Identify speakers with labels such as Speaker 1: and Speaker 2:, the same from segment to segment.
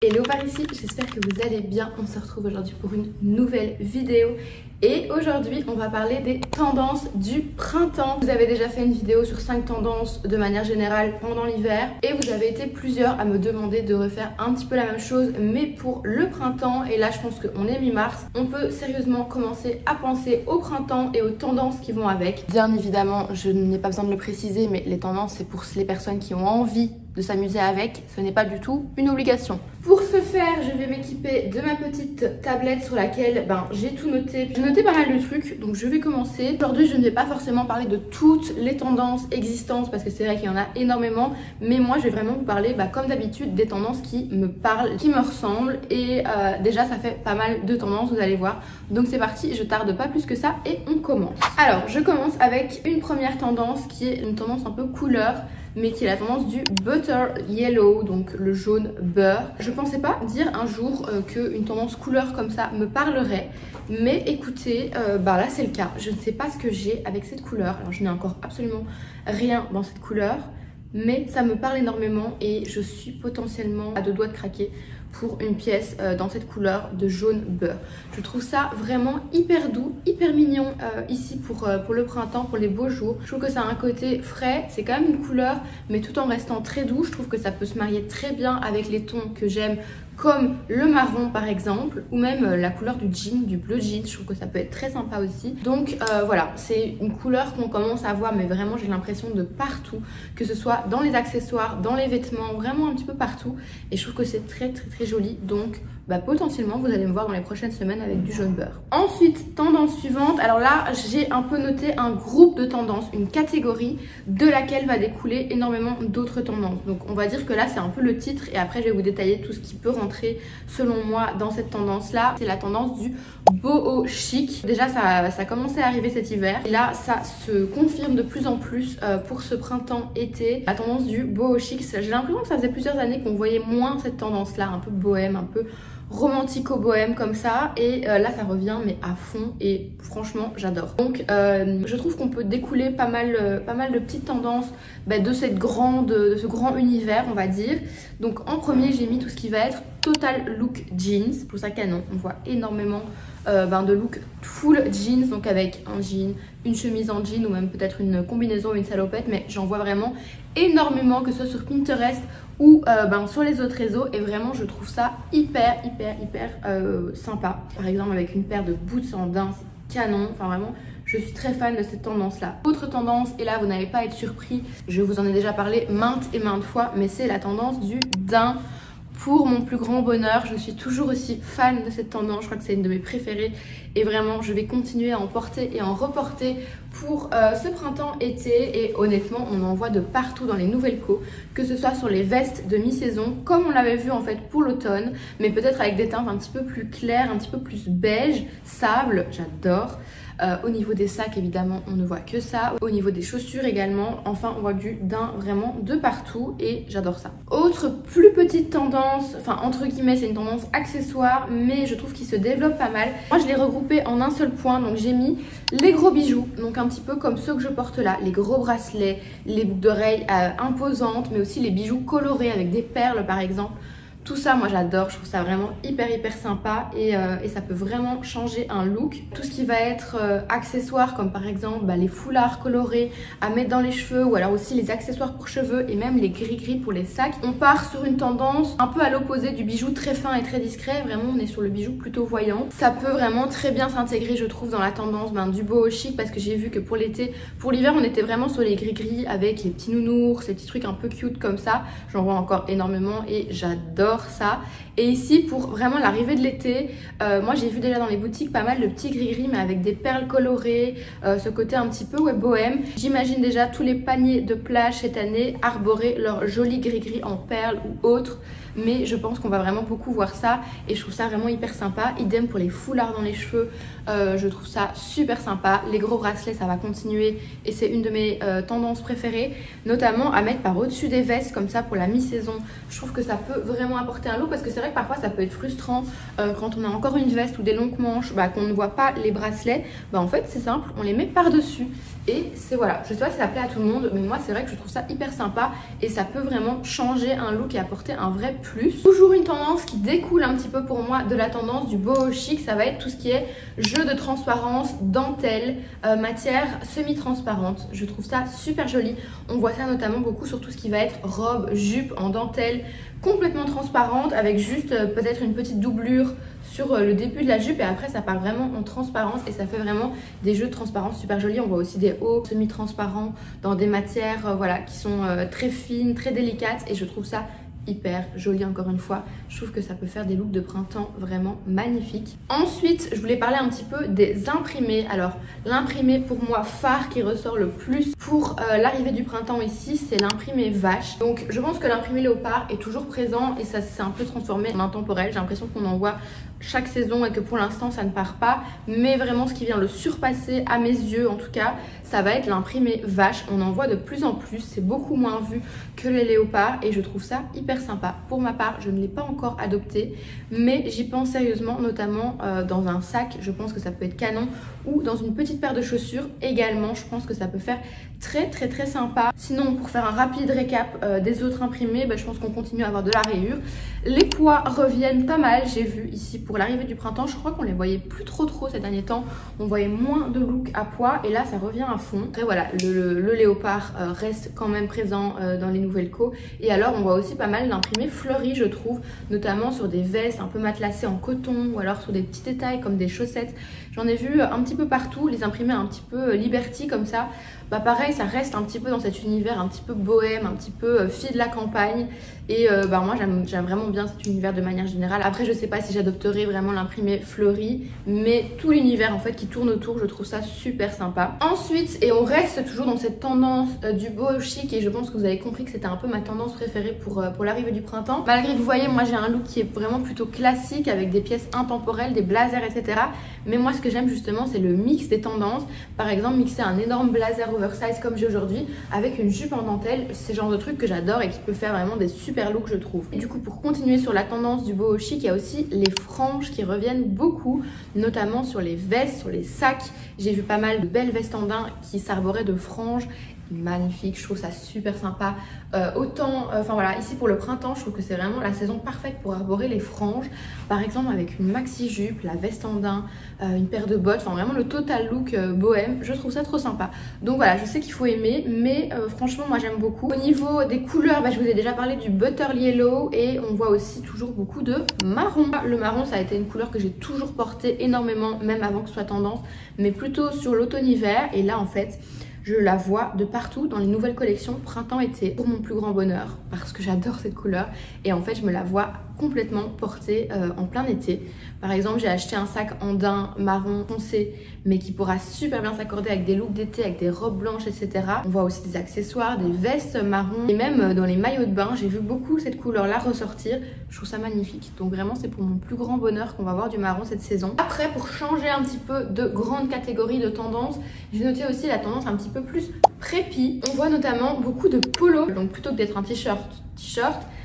Speaker 1: Hello par ici, j'espère que vous allez bien. On se retrouve aujourd'hui pour une nouvelle vidéo et aujourd'hui on va parler des tendances du printemps. Vous avez déjà fait une vidéo sur 5 tendances de manière générale pendant l'hiver et vous avez été plusieurs à me demander de refaire un petit peu la même chose mais pour le printemps. Et là je pense qu'on est mi-mars, on peut sérieusement commencer à penser au printemps et aux tendances qui vont avec. Bien évidemment, je n'ai pas besoin de le préciser, mais les tendances c'est pour les personnes qui ont envie de s'amuser avec, ce n'est pas du tout une obligation. Pour ce faire, je vais m'équiper de ma petite tablette sur laquelle j'ai tout noté. J'ai noté pas mal de trucs, donc je vais commencer. Aujourd'hui, je ne vais pas forcément parler de toutes les tendances existantes parce que c'est vrai qu'il y en a énormément, mais moi je vais vraiment vous parler comme d'habitude des tendances qui me parlent, qui me ressemblent et déjà ça fait pas mal de tendances, vous allez voir. Donc c'est parti, je tarde pas plus que ça et on commence. Alors, je commence avec une première tendance qui est une tendance un peu couleur, mais qui est la tendance du butter yellow, donc le jaune beurre. Je pensais pas dire un jour qu'une tendance couleur comme ça me parlerait, mais écoutez, là c'est le cas. Je ne sais pas ce que j'ai avec cette couleur. Alors je n'ai encore absolument rien dans cette couleur, mais ça me parle énormément et je suis potentiellement à deux doigts de craquer pour une pièce dans cette couleur de jaune beurre. Je trouve ça vraiment hyper doux, hyper mignon ici pour le printemps, pour les beaux jours. Je trouve que ça a un côté frais, c'est quand même une couleur, mais tout en restant très doux. Je trouve que ça peut se marier très bien avec les tons que j'aime, comme le marron par exemple, ou même la couleur du jean, du bleu jean. Je trouve que ça peut être très sympa aussi. Donc voilà, c'est une couleur qu'on commence à voir, mais vraiment j'ai l'impression de partout, que ce soit dans les accessoires, dans les vêtements, vraiment un petit peu partout. Et je trouve que c'est très joli. Donc potentiellement vous allez me voir dans les prochaines semaines avec du jaune beurre. Ensuite, tendance suivante. Alors là j'ai un peu noté un groupe de tendances, une catégorie de laquelle va découler énormément d'autres tendances. Donc on va dire que là c'est un peu le titre et après je vais vous détailler tout ce qui peut rentrer selon moi dans cette tendance là. C'est la tendance du boho chic. Déjà ça a commencé à arriver cet hiver et là ça se confirme de plus en plus pour ce printemps-été. La tendance du boho chic, j'ai l'impression que ça faisait plusieurs années qu'on voyait moins cette tendance là, un peu bohème, un peu romantico-bohème comme ça, et là ça revient mais à fond et franchement j'adore. Donc je trouve qu'on peut découler pas mal de petites tendances de ce grand univers on va dire. Donc en premier j'ai mis tout ce qui va être total look jeans. Je trouve ça canon, on voit énormément de look full jeans, donc avec un jean, une chemise en jean ou même peut-être une combinaison ou une salopette, mais j'en vois vraiment énormément, que ce soit sur Pinterest ou sur les autres réseaux, et vraiment je trouve ça hyper sympa. Par exemple avec une paire de boots en daim, c'est canon, enfin vraiment je suis très fan de cette tendance là. Autre tendance, et là vous n'allez pas être surpris, je vous en ai déjà parlé maintes et maintes fois, mais c'est la tendance du daim. Pour mon plus grand bonheur, je suis toujours aussi fan de cette tendance, je crois que c'est une de mes préférées et vraiment je vais continuer à en porter et en reporter pour ce printemps-été. Et honnêtement on en voit de partout dans les nouvelles co, que ce soit sur les vestes de mi-saison comme on l'avait vu en fait pour l'automne, mais peut-être avec des teintes un petit peu plus claires, un petit peu plus beige, sable, j'adore. Au niveau des sacs évidemment on ne voit que ça, au niveau des chaussures également, enfin on voit du daim vraiment de partout et j'adore ça. Autre plus petite tendance, enfin entre guillemets c'est une tendance accessoire mais je trouve qu'il se développe pas mal. Moi je l'ai regroupé en un seul point, donc j'ai mis les gros bijoux, donc un petit peu comme ceux que je porte là, les gros bracelets, les boucles d'oreilles imposantes, mais aussi les bijoux colorés avec des perles par exemple. Tout ça moi j'adore, je trouve ça vraiment hyper sympa et ça peut vraiment changer un look. Tout ce qui va être accessoires comme par exemple les foulards colorés à mettre dans les cheveux, ou alors aussi les accessoires pour cheveux et même les gris pour les sacs. On part sur une tendance un peu à l'opposé du bijou très fin et très discret, vraiment on est sur le bijou plutôt voyant. Ça peut vraiment très bien s'intégrer je trouve dans la tendance du boho chic, parce que j'ai vu que pour l'été, pour l'hiver on était vraiment sur les gris avec les petits nounours, ces petits trucs un peu cute comme ça. J'en vois encore énormément et j'adore ça. Et ici pour vraiment l'arrivée de l'été, moi j'ai vu déjà dans les boutiques pas mal de petits gris mais avec des perles colorées, ce côté un petit peu bohème. J'imagine déjà tous les paniers de plage cette année arborer leur joli gris en perles ou autres, mais je pense qu'on va vraiment beaucoup voir ça et je trouve ça vraiment hyper sympa. Idem pour les foulards dans les cheveux, je trouve ça super sympa. Les gros bracelets ça va continuer et c'est une de mes tendances préférées, notamment à mettre par au-dessus des vestes comme ça pour la mi-saison. Je trouve que ça peut vraiment apporter un look, parce que c'est vrai que parfois ça peut être frustrant quand on a encore une veste ou des longues manches qu'on ne voit pas les bracelets. En fait c'est simple, on les met par dessus Et c'est voilà, je sais pas si ça plaît à tout le monde, mais moi c'est vrai que je trouve ça hyper sympa et ça peut vraiment changer un look et apporter un vrai plus. Toujours une tendance qui découle un petit peu pour moi de la tendance du boho chic, ça va être tout ce qui est jeu de transparence, dentelle, matière semi-transparente. Je trouve ça super joli. On voit ça notamment beaucoup sur tout ce qui va être robe, jupe en dentelle, complètement transparente avec juste peut-être une petite doublure sur le début de la jupe et après ça part vraiment en transparence et ça fait vraiment des jeux de transparence super jolis. On voit aussi des hauts semi-transparents dans des matières voilà, qui sont très fines, très délicates et je trouve ça hyper joli encore une fois. Je trouve que ça peut faire des looks de printemps vraiment magnifiques. Ensuite, je voulais parler un petit peu des imprimés. Alors, l'imprimé pour moi phare qui ressort le plus pour l'arrivée du printemps ici, c'est l'imprimé vache. Donc, je pense que l'imprimé léopard est toujours présent et ça s'est un peu transformé en intemporel. J'ai l'impression qu'on en voit chaque saison et que pour l'instant ça ne part pas, mais vraiment ce qui vient le surpasser à mes yeux en tout cas, ça va être l'imprimé vache. On en voit de plus en plus, c'est beaucoup moins vu que les léopards et je trouve ça hyper sympa. Pour ma part, je ne l'ai pas encore adopté, mais j'y pense sérieusement, notamment dans un sac, je pense que ça peut être canon, ou dans une petite paire de chaussures également, je pense que ça peut faire très sympa. Sinon, pour faire un rapide récap des autres imprimés, je pense qu'on continue à avoir de la rayure. Les poids reviennent pas mal, j'ai vu ici pour l'arrivée du printemps, je crois qu'on les voyait plus trop ces derniers temps, on voyait moins de look à poids et là ça revient à fond. Après voilà, le léopard reste quand même présent dans les nouvelles co et alors on voit aussi pas mal d'imprimés fleuris je trouve, notamment sur des vestes un peu matelassées en coton ou alors sur des petits détails comme des chaussettes. J'en ai vu un petit peu partout, les imprimés un petit peu Liberty comme ça. Pareil, ça reste un petit peu dans cet univers un petit peu bohème, un petit peu fille de la campagne. Et moi j'aime vraiment bien cet univers de manière générale. Après je sais pas si j'adopterai vraiment l'imprimé fleuri, mais tout l'univers en fait qui tourne autour, je trouve ça super sympa. Ensuite, et on reste toujours dans cette tendance du boho chic et je pense que vous avez compris que c'était un peu ma tendance préférée pour l'arrivée du printemps. Malgré que vous voyez, moi j'ai un look qui est vraiment plutôt classique avec des pièces intemporelles, des blazers etc. Mais moi ce que j'aime justement c'est le mix des tendances. Par exemple mixer un énorme blazer oversize comme j'ai aujourd'hui avec une jupe en dentelle, c'est le genre de truc que j'adore et qui peut faire vraiment des super look je trouve. Et du coup pour continuer sur la tendance du boho chic, il y a aussi les franges qui reviennent beaucoup, notamment sur les vestes, sur les sacs. J'ai vu pas mal de belles vestes en daim qui s'arboraient de franges. Magnifique, je trouve ça super sympa. Enfin voilà, ici pour le printemps, je trouve que c'est vraiment la saison parfaite pour arborer les franges. Par exemple avec une maxi jupe, la veste en daim, une paire de bottes, enfin vraiment le total look bohème. Je trouve ça trop sympa. Donc voilà, je sais qu'il faut aimer, mais franchement moi j'aime beaucoup. Au niveau des couleurs, je vous ai déjà parlé du butter yellow et on voit aussi toujours beaucoup de marron. Le marron, ça a été une couleur que j'ai toujours portée énormément, même avant que ce soit tendance, mais plutôt sur l'automne-hiver. Et là en fait, je la vois de partout dans les nouvelles collections printemps-été pour mon plus grand bonheur parce que j'adore cette couleur et en fait je me la vois complètement portée en plein été. Par exemple j'ai acheté un sac en daim marron foncé mais qui pourra super bien s'accorder avec des looks d'été, avec des robes blanches etc. On voit aussi des accessoires, des vestes marron et même dans les maillots de bain j'ai vu beaucoup cette couleur là ressortir. Je trouve ça magnifique, donc vraiment c'est pour mon plus grand bonheur qu'on va avoir du marron cette saison. Après pour changer un petit peu de grande catégorie de tendance, j'ai noté aussi la tendance un petit peu plus prépi. On voit notamment beaucoup de polos, donc plutôt que d'être un t-shirt,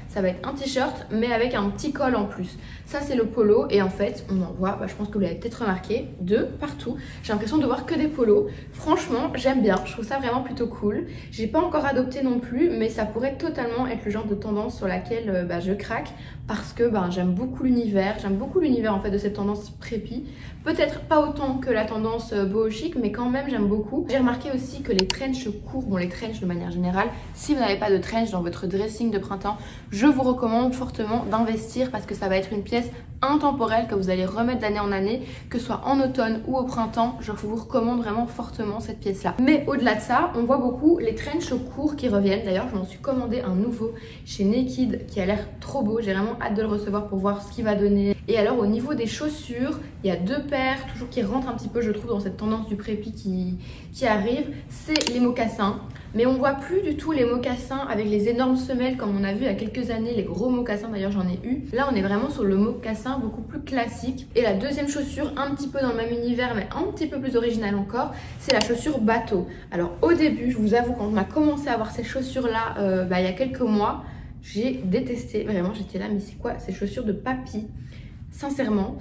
Speaker 1: ça va être un t-shirt mais avec un petit col en plus. Ça c'est le polo et en fait on en voit, je pense que vous l'avez peut-être remarqué, de partout. J'ai l'impression de voir que des polos. Franchement j'aime bien, je trouve ça vraiment plutôt cool. J'ai pas encore adopté non plus mais ça pourrait totalement être le genre de tendance sur laquelle je craque parce que j'aime beaucoup l'univers. J'aime beaucoup l'univers en fait de cette tendance prépi. Peut-être pas autant que la tendance boho chic mais quand même j'aime beaucoup. J'ai remarqué aussi que les trench courts, les trench de manière générale, si vous n'avez pas de trench dans votre dressing de printemps, je vous recommande fortement d'investir parce que ça va être une pièce intemporelle que vous allez remettre d'année en année, que ce soit en automne ou au printemps. Je vous recommande vraiment fortement cette pièce là. Mais au-delà de ça, on voit beaucoup les trench courts qui reviennent. D'ailleurs je m'en suis commandé un nouveau chez Naked qui a l'air trop beau. J'ai vraiment hâte de le recevoir pour voir ce qu'il va donner. Et alors au niveau des chaussures, il y a deux paires toujours qui rentrent un petit peu je trouve dans cette tendance du prépi qui arrive. C'est les mocassins. Mais on voit plus du tout les mocassins avec les énormes semelles comme on a vu il y a quelques années, les gros mocassins d'ailleurs j'en ai eu. Là on est vraiment sur le mocassin beaucoup plus classique. Et la deuxième chaussure, un petit peu dans le même univers mais un petit peu plus originale encore, c'est la chaussure bateau. Alors au début, je vous avoue, quand on a commencé à avoir ces chaussures là il y a quelques mois, j'ai détesté, vraiment j'étais là mais c'est quoi ces chaussures de papy? sincèrement.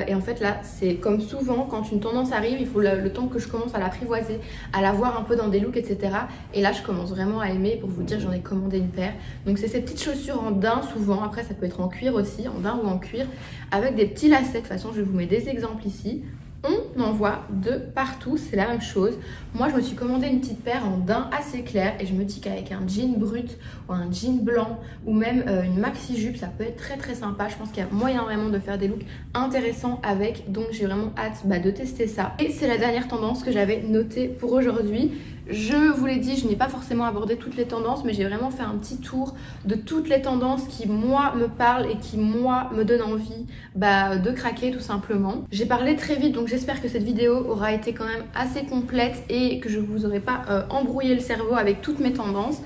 Speaker 1: Et en fait là c'est comme souvent quand une tendance arrive, il faut le temps que je commence à l'apprivoiser, à la voir un peu dans des looks, etc. Et là je commence vraiment à aimer. Pour vous dire, j'en ai commandé une paire. Donc c'est ces petites chaussures en daim souvent, après ça peut être en cuir aussi, en daim ou en cuir, avec des petits lacets. De toute façon je vous mets des exemples ici. On en voit de partout, c'est la même chose. Moi je me suis commandé une petite paire en daim assez clair et je me dis qu'avec un jean brut ou un jean blanc ou même une maxi jupe, ça peut être très très sympa. Je pense qu'il y a moyen vraiment de faire des looks intéressants avec, donc j'ai vraiment hâte de tester ça. Et c'est la dernière tendance que j'avais notée pour aujourd'hui. Je vous l'ai dit, je n'ai pas forcément abordé toutes les tendances, mais j'ai vraiment fait un petit tour de toutes les tendances qui moi me parlent et qui moi me donnent envie de craquer tout simplement. J'ai parlé très vite, donc j'espère que cette vidéo aura été quand même assez complète et que je vous aurai pas embrouillé le cerveau avec toutes mes tendances.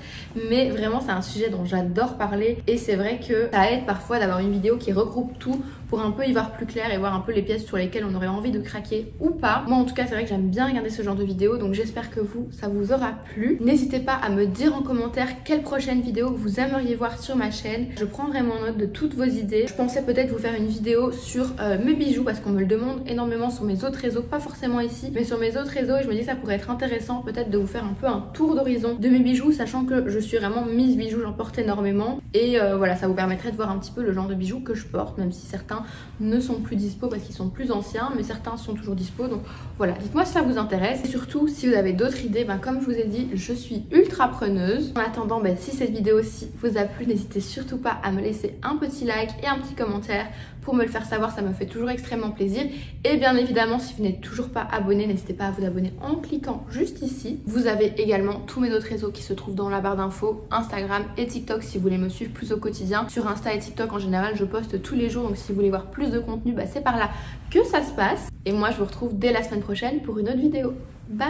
Speaker 1: Mais vraiment c'est un sujet dont j'adore parler et c'est vrai que ça aide parfois d'avoir une vidéo qui regroupe tout pour un peu y voir plus clair et voir un peu les pièces sur lesquelles on aurait envie de craquer ou pas. Moi en tout cas c'est vrai que j'aime bien regarder ce genre de vidéos, donc j'espère que ça vous aura plu. N'hésitez pas à me dire en commentaire quelle prochaine vidéo vous aimeriez voir sur ma chaîne. Je prends vraiment note de toutes vos idées. Je pensais peut-être vous faire une vidéo sur mes bijoux parce qu'on me le demande énormément sur mes autres réseaux, pas forcément ici mais sur mes autres réseaux, et je me dis que ça pourrait être intéressant peut-être de vous faire un peu un tour d'horizon de mes bijoux, sachant que je suis vraiment mise bijoux, j'en porte énormément et voilà, ça vous permettrait de voir un petit peu le genre de bijoux que je porte, même si certains ne sont plus dispo parce qu'ils sont plus anciens, mais certains sont toujours dispo. Donc voilà, dites-moi si ça vous intéresse et surtout si vous avez d'autres idées, comme je vous ai dit, je suis ultra preneuse. En attendant, si cette vidéo-ci vous a plu, n'hésitez surtout pas à me laisser un petit like et un petit commentaire pour me le faire savoir, ça me fait toujours extrêmement plaisir. Et bien évidemment, si vous n'êtes toujours pas abonné, n'hésitez pas à vous abonner en cliquant juste ici. Vous avez également tous mes autres réseaux qui se trouvent dans la barre d'infos, Instagram et TikTok si vous voulez me suivre plus au quotidien. Sur Insta et TikTok en général, je poste tous les jours, donc si vous voulez voir plus de contenu, c'est par là que ça se passe. Et moi, je vous retrouve dès la semaine prochaine pour une autre vidéo. Bye!